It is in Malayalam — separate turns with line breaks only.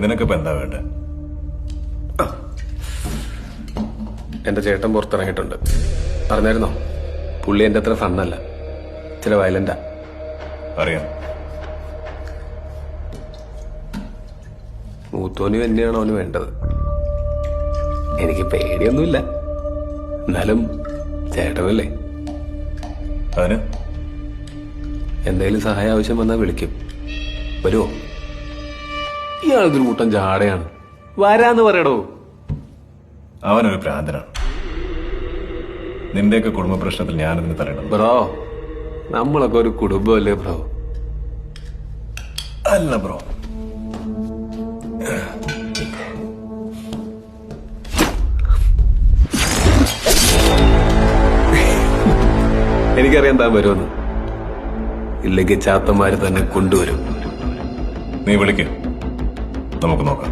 നിനക്കിപ്പോ എന്താ വേണ്ട?
എന്റെ ചേട്ടൻ പുറത്തിറങ്ങിയിട്ടുണ്ട്. പറഞ്ഞായിരുന്നോ? പുള്ളി എന്റെ അത്ര ഫണ്ണല്ല, ചില വയലന്റാ.
അറിയാം.
മൂത്തോന് തന്നെയാണ് അവന് വേണ്ടത്. എനിക്ക് പേടിയൊന്നുമില്ല, എന്നാലും ചേട്ടനല്ലേ.
അതിന്
എന്തെങ്കിലും സഹായം ആവശ്യം വന്നാൽ വിളിക്കും. വരുമോ? ഇയാളൊരു കൂട്ടം ജാടയാണ്. വരാന്ന് പറയടോ.
അവനൊരു ഭ്രാന്തനാണ്. നിന്റെയൊക്കെ കുടുംബ പ്രശ്നത്തിൽ ഞാനതിന് തരണം.
ബ്രോ, നമ്മളൊക്കെ ഒരു കുടുംബമല്ലേ ബ്രോ?
അല്ല ബ്രോ,
എനിക്കറിയാൻ താൻ വരുമെന്ന്. ഇല്ലെങ്കിൽ ചാത്തന്മാര് തന്നെ കൊണ്ടുവരും.
നീ വിളിക്ക്, നമുക്ക് നോക്കാം.